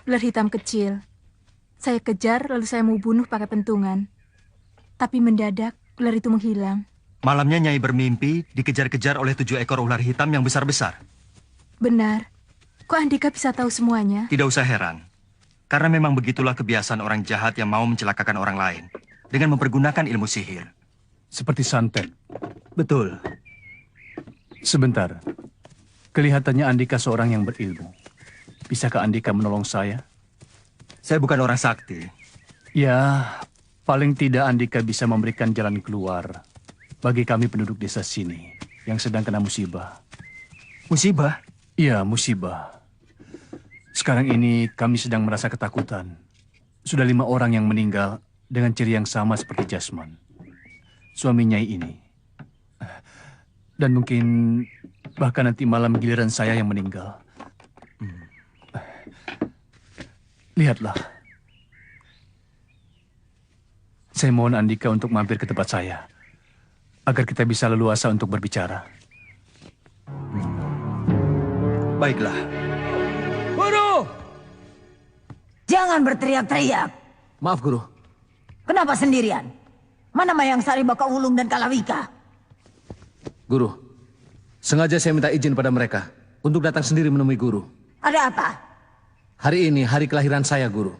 Ular hitam kecil. Saya kejar, lalu saya mau bunuh pakai pentungan. Tapi mendadak, ular itu menghilang.
Malamnya Nyai bermimpi dikejar-kejar oleh 7 ekor ular hitam yang besar-besar.
Benar. Kok Andika bisa tahu semuanya?
Tidak usah heran. Karena memang begitulah kebiasaan orang jahat yang mau mencelakakan orang lain dengan mempergunakan ilmu sihir.
Seperti santet.
Betul.
Sebentar. Kelihatannya Andika seorang yang berilmu. Bisakah Andika menolong saya?
Saya bukan orang sakti.
Ya, paling tidak Andika bisa memberikan jalan keluar bagi kami penduduk desa sini yang sedang kena musibah.
Musibah?
Iya, musibah. Sekarang ini kami sedang merasa ketakutan. Sudah 5 orang yang meninggal dengan ciri yang sama seperti Jasman, suami Nyai ini. Dan mungkin bahkan nanti malam giliran saya yang meninggal. Lihatlah. Saya mohon Andika untuk mampir ke tempat saya, agar kita bisa leluasa untuk berbicara.
Baiklah.
Guru! Jangan berteriak-teriak.
Maaf, Guru.
Kenapa sendirian? Mana Mayang Sari, Baka Ulung, dan Kalawika?
Guru, sengaja saya minta izin pada mereka untuk datang sendiri menemui Guru.
Ada apa?
Hari ini hari kelahiran saya, Guru.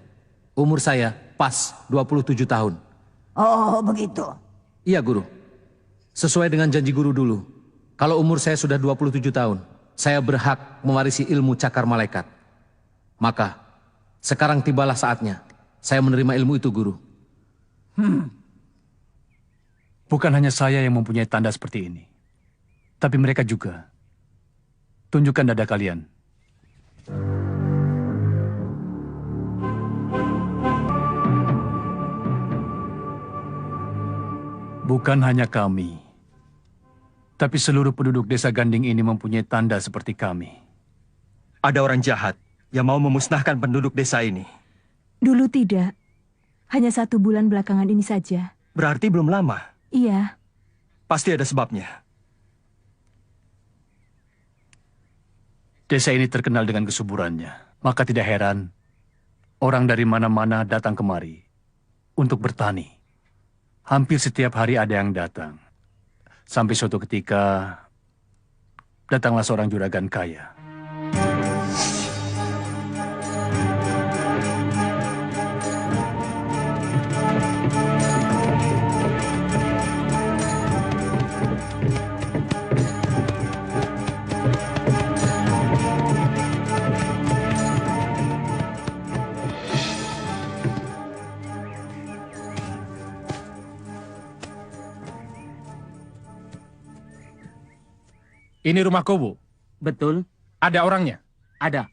Umur saya pas 27 tahun.
Oh, begitu.
Iya, Guru. Sesuai dengan janji Guru dulu. Kalau umur saya sudah 27 tahun, saya berhak mewarisi ilmu cakar malaikat. Maka, sekarang tibalah saatnya saya menerima ilmu itu, Guru.
Bukan hanya saya yang mempunyai tanda seperti ini, tapi mereka juga. Tunjukkan dada kalian. Bukan hanya kami, tapi seluruh penduduk desa Ganding ini mempunyai tanda seperti kami.
Ada orang jahat yang mau memusnahkan penduduk desa ini.
Dulu tidak. Hanya 1 bulan belakangan ini saja.
Berarti belum lama.
Iya.
Pasti ada sebabnya.
Desa ini terkenal dengan kesuburannya. Maka tidak heran orang dari mana-mana datang kemari untuk bertani. Hampir setiap hari ada yang datang. Sampai suatu ketika, datanglah seorang juragan kaya.
Ini rumahku, Bu?
Betul.
Ada orangnya?
Ada.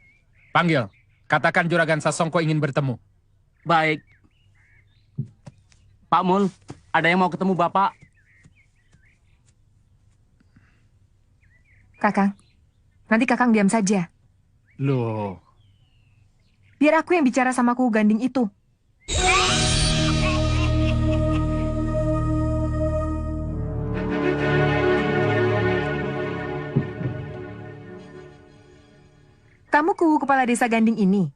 Panggil. Katakan Juragan Sasongko ingin bertemu.
Baik. Pak Mul, ada yang mau ketemu Bapak.
Kakang, nanti Kakang diam saja.
Loh.
Biar aku yang bicara sama Kuku Ganding itu. Kamu Kuku Kepala Desa Ganding ini?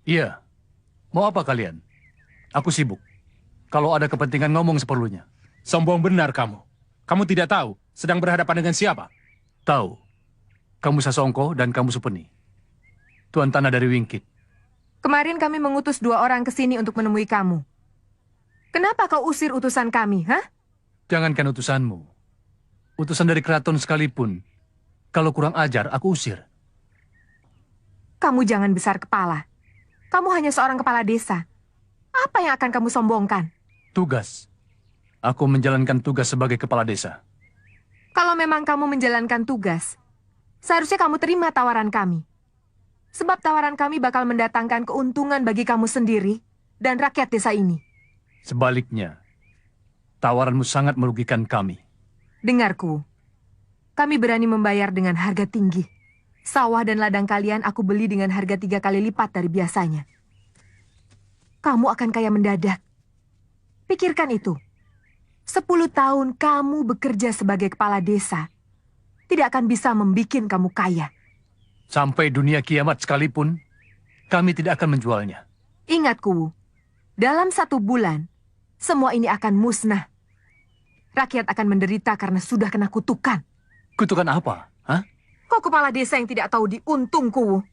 Iya. Mau apa kalian? Aku sibuk. Kalau ada kepentingan ngomong seperlunya.
Sombong benar kamu. Kamu tidak tahu sedang berhadapan dengan siapa?
Tahu. Kamu Sasongko dan kamu Supeni. Tuan Tanah dari Wingkit.
Kemarin kami mengutus 2 orang ke sini untuk menemui kamu. Kenapa kau usir utusan kami, hah?
Jangankan utusanmu. Utusan dari keraton sekalipun. Kalau kurang ajar, aku usir.
Kamu jangan besar kepala. Kamu hanya seorang kepala desa. Apa yang akan kamu sombongkan?
Tugas. Aku menjalankan tugas sebagai kepala desa.
Kalau memang kamu menjalankan tugas, seharusnya kamu terima tawaran kami. Sebab tawaran kami bakal mendatangkan keuntungan bagi kamu sendiri dan rakyat desa ini.
Sebaliknya, tawaranmu sangat merugikan kami.
Dengarku, kami berani membayar dengan harga tinggi. Sawah dan ladang kalian aku beli dengan harga 3 kali lipat dari biasanya. Kamu akan kaya mendadak. Pikirkan itu. 10 tahun kamu bekerja sebagai kepala desa, tidak akan bisa membuat kamu kaya.
Sampai dunia kiamat sekalipun, kami tidak akan menjualnya.
Ingat, Kuwu, dalam 1 bulan, semua ini akan musnah. Rakyat akan menderita karena sudah kena kutukan.
Kutukan apa? Hah?
Kau kepala desa yang tidak tahu diuntungku.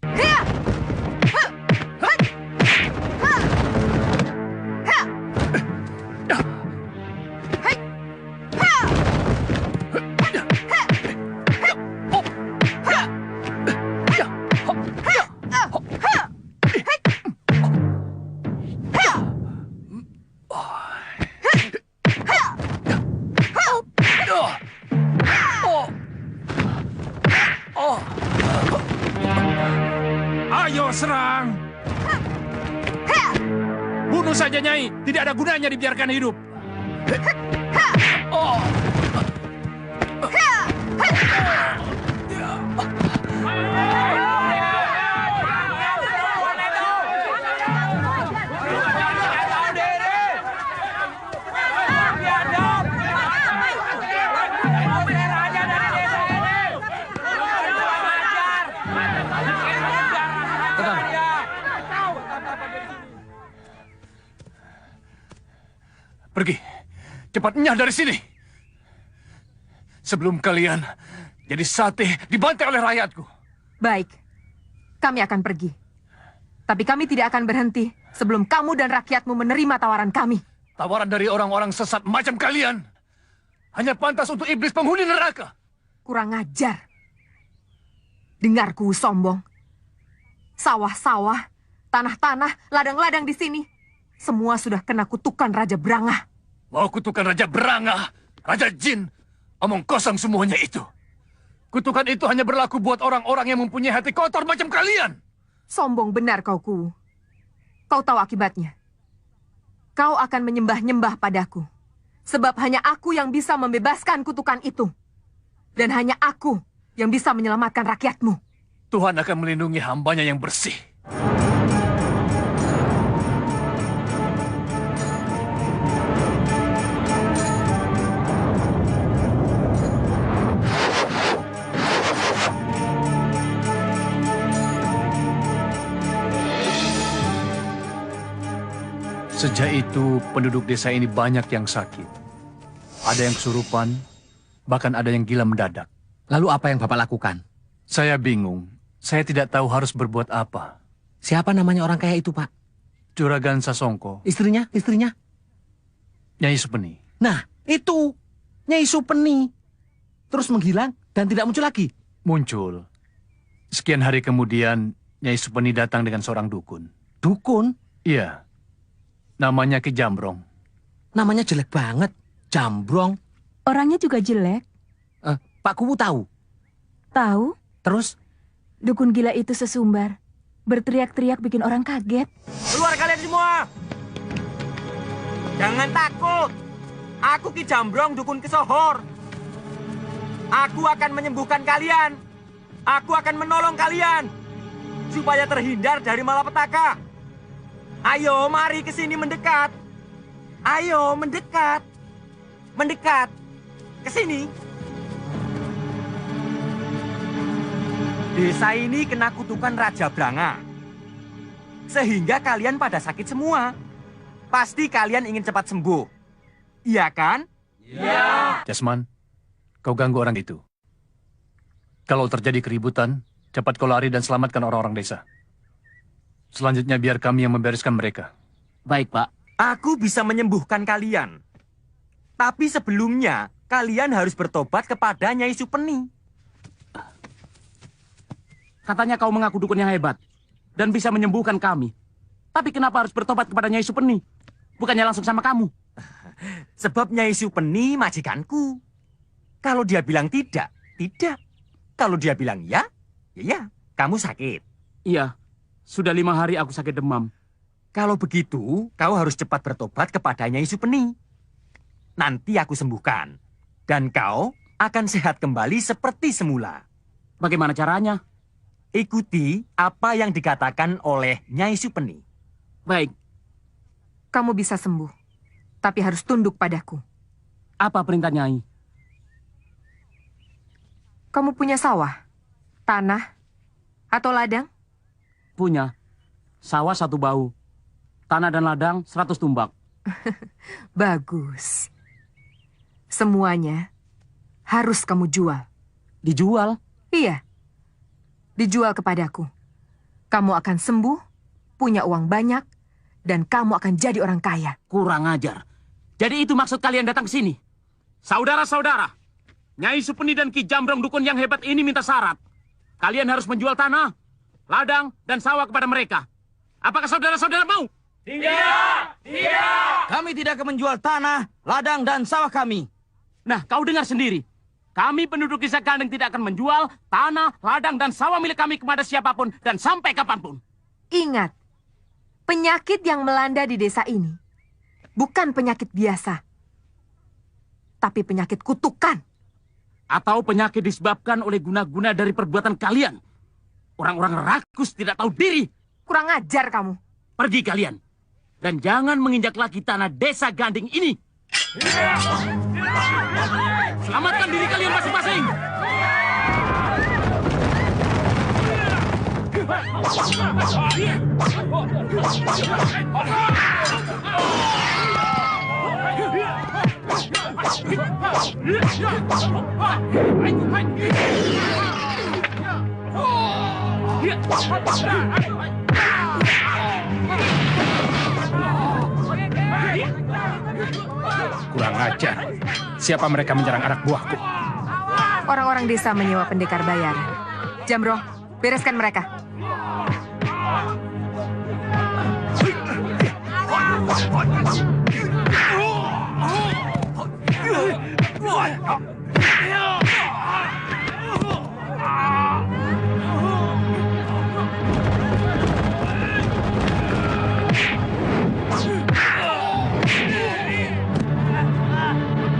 Ayo serang! Bunuh saja Nyai, tidak ada gunanya dibiarkan hidup. Pergi, cepat nyah dari sini. Sebelum kalian jadi sate dibantai oleh rakyatku.
Baik, kami akan pergi. Tapi kami tidak akan berhenti sebelum kamu dan rakyatmu menerima tawaran kami.
Tawaran dari orang-orang sesat macam kalian hanya pantas untuk iblis penghuni neraka.
Kurang ajar. Dengarku sombong. Sawah-sawah, tanah-tanah, ladang-ladang di sini. Semua sudah kena kutukan Raja Brangah.
Mau kutukan Raja Brangah, Raja Jin, omong kosong semuanya itu. Kutukan itu hanya berlaku buat orang-orang yang mempunyai hati kotor macam kalian.
Sombong benar kau, Ku. Kau tahu akibatnya. Kau akan menyembah-nyembah padaku. Sebab hanya aku yang bisa membebaskan kutukan itu. Dan hanya aku yang bisa menyelamatkan rakyatmu.
Tuhan akan melindungi hambanya yang bersih. Sejak itu, penduduk desa ini banyak yang sakit. Ada yang kesurupan, bahkan ada yang gila mendadak.
Lalu apa yang Bapak lakukan?
Saya bingung. Saya tidak tahu harus berbuat apa.
Siapa namanya orang kaya itu, Pak?
Juragan Sasongko.
Istrinya?
Nyai Supeni.
Nah, itu. Nyai Supeni. Terus menghilang dan tidak muncul lagi?
Muncul. Sekian hari kemudian, Nyai Supeni datang dengan seorang dukun.
Dukun?
Iya. Namanya Ki Jambrong.
Namanya jelek banget. Jambrong.
Orangnya juga jelek.
Pak Kuwu tahu?
Tahu.
Terus?
Dukun gila itu sesumbar. Berteriak-teriak bikin orang kaget.
Keluar kalian semua! Jangan takut. Aku Ki Jambrong, dukun kesohor. Aku akan menyembuhkan kalian. Aku akan menolong kalian. Supaya terhindar dari malapetaka. Ayo, mari ke sini mendekat. Ayo, mendekat. Mendekat. Ke sini. Desa ini kena kutukan Raja Brangah. Sehingga kalian pada sakit semua. Pasti kalian ingin cepat sembuh. Iya kan? Iya.
Jasman, kau ganggu orang itu. Kalau terjadi keributan, cepat kau lari dan selamatkan orang-orang desa. Selanjutnya biar kami yang membereskan mereka.
Baik, Pak. Aku bisa menyembuhkan kalian. Tapi sebelumnya, kalian harus bertobat kepada Nyai Supeni.
Katanya kau mengaku dukun yang hebat dan bisa menyembuhkan kami. Tapi kenapa harus bertobat kepada Nyai Supeni? Bukannya langsung sama kamu?
Sebab Nyai Supeni majikanku. Kalau dia bilang tidak, tidak. Kalau dia bilang ya, ya. Kamu sakit.
Iya. Sudah 5 hari aku sakit demam.
Kalau begitu, kau harus cepat bertobat kepada Nyai Supeni. Nanti aku sembuhkan. Dan kau akan sehat kembali seperti semula.
Bagaimana caranya?
Ikuti apa yang dikatakan oleh Nyai Supeni.
Baik. Kamu bisa sembuh. Tapi harus tunduk padaku.
Apa perintah Nyai?
Kamu punya sawah? Tanah? Atau ladang?
Punya. Sawah 1 bau. Tanah dan ladang 100 tumbak.
Bagus. Semuanya harus kamu jual.
Dijual?
Iya. dijual kepadaku. Kamu akan sembuh, punya uang banyak, dan kamu akan jadi orang kaya.
Kurang ajar. Jadi itu maksud kalian datang ke sini? Saudara-saudara, Nyai Supeni dan Ki Jambrong dukun yang hebat ini minta syarat. Kalian harus menjual tanah, ladang, dan sawah kepada mereka. Apakah saudara-saudara mau?
Tidak! Tidak!
Kami tidak akan menjual tanah, ladang, dan sawah kami.
Nah, kau dengar sendiri. Kami penduduk Desa Gandeng tidak akan menjual tanah, ladang, dan sawah milik kami kepada siapapun dan sampai kapanpun.
Ingat, penyakit yang melanda di desa ini bukan penyakit biasa, tapi penyakit kutukan.
Atau penyakit disebabkan oleh guna-guna dari perbuatan kalian. Orang-orang rakus tidak tahu diri.
Kurang ajar kamu.
Pergi kalian. Dan jangan menginjak lagi tanah Desa Gandeng ini. Selamatkan diri kalian masing-masing.
Kurang ajar. Siapa mereka menyerang anak buahku?
Orang-orang desa menyewa pendekar bayaran. Jambrong, bereskan mereka.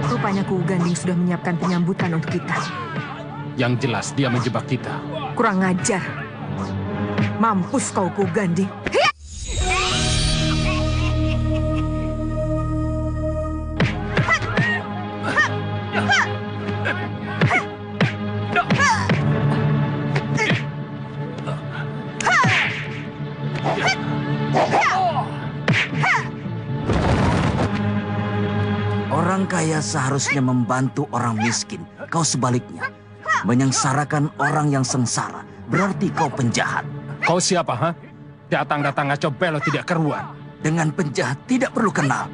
Rupanya Ku Ganding sudah menyiapkan penyambutan untuk kita.
Yang jelas dia menjebak kita.
Kurang ajar. Mampus kau Ku Ganding.
Orang kaya seharusnya membantu orang miskin. Kau sebaliknya, menyengsarakan orang yang sengsara. Berarti kau penjahat.
Kau siapa, ha? Datang-datang ngaco belo tidak keruan.
Dengan penjahat tidak perlu kenal.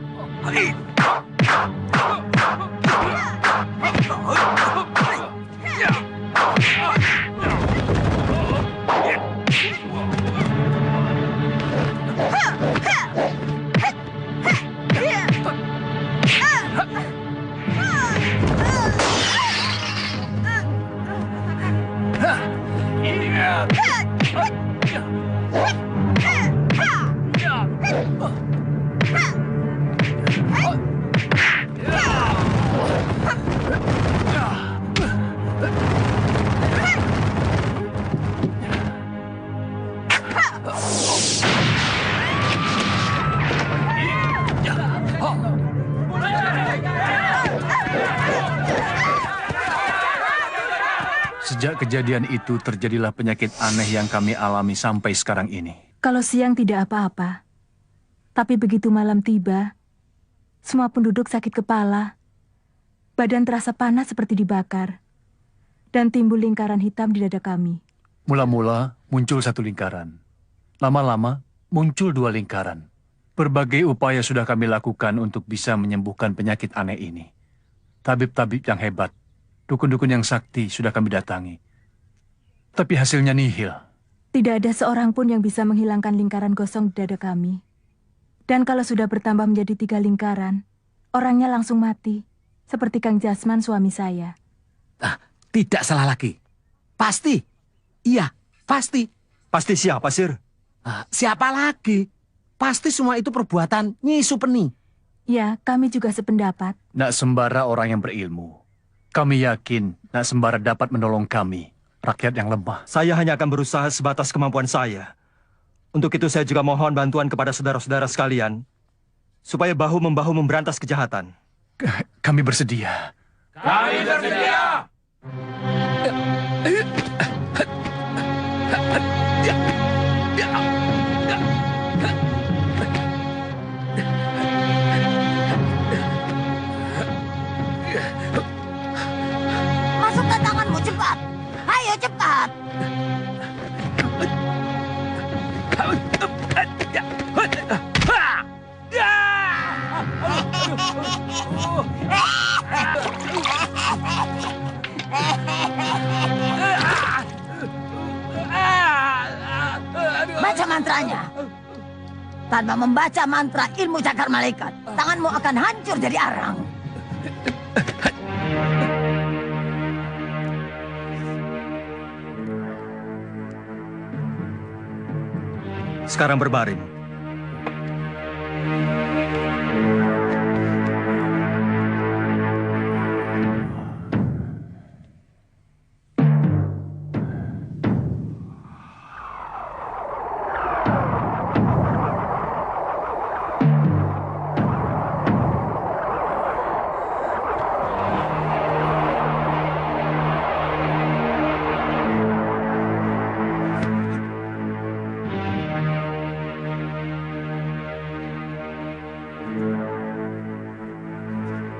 Sejak kejadian itu terjadilah penyakit aneh yang kami alami sampai sekarang ini.
Kalau siang tidak apa-apa, tapi begitu malam tiba, semua penduduk sakit kepala, badan terasa panas seperti dibakar, dan timbul lingkaran hitam di dada kami.
Mula-mula muncul satu lingkaran. Lama-lama muncul dua lingkaran. Berbagai upaya sudah kami lakukan untuk bisa menyembuhkan penyakit aneh ini. Tabib-tabib yang hebat, dukun-dukun yang sakti sudah kami datangi. Tapi hasilnya nihil.
Tidak ada seorang pun yang bisa menghilangkan lingkaran gosong di dada kami. Dan kalau sudah bertambah menjadi 3 lingkaran, orangnya langsung mati. Seperti Kang Jasman suami saya.
Tidak salah lagi. Pasti. Iya, pasti.
Pasti siapa, Sir?
Siapa lagi? Pasti semua itu perbuatan Nyi Supeni.
Ya, kami juga sependapat.
Nak Sembara orang yang berilmu. Kami yakin Nak Sembara dapat menolong kami, rakyat yang lemah.
Saya hanya akan berusaha sebatas kemampuan saya. Untuk itu saya juga mohon bantuan kepada saudara-saudara sekalian, supaya bahu-membahu memberantas kejahatan.
Kami bersedia.
Kami bersedia!
Masukkan tanganmu cepat. Ayo cepat. mantranya. Tanpa membaca mantra ilmu cakar malaikat, tanganmu akan hancur jadi arang.
Sekarang berbaring.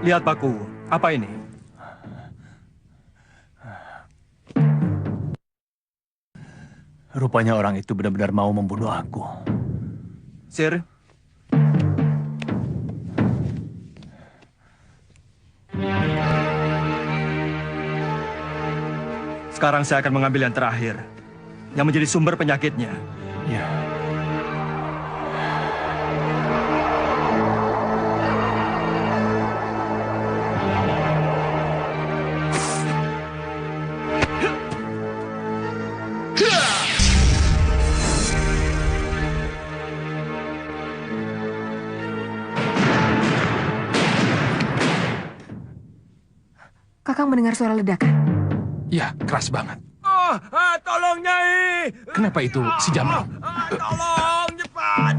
Lihat Paku, apa ini?
Rupanya orang itu benar-benar mau membunuh aku.
Sir. Sekarang saya akan mengambil yang terakhir, yang menjadi sumber penyakitnya.
Ya.
Kakang mendengar suara ledakan?
Ya, keras banget.
Tolong Nyai.
Kenapa itu si Jamrong?
Tolong cepat.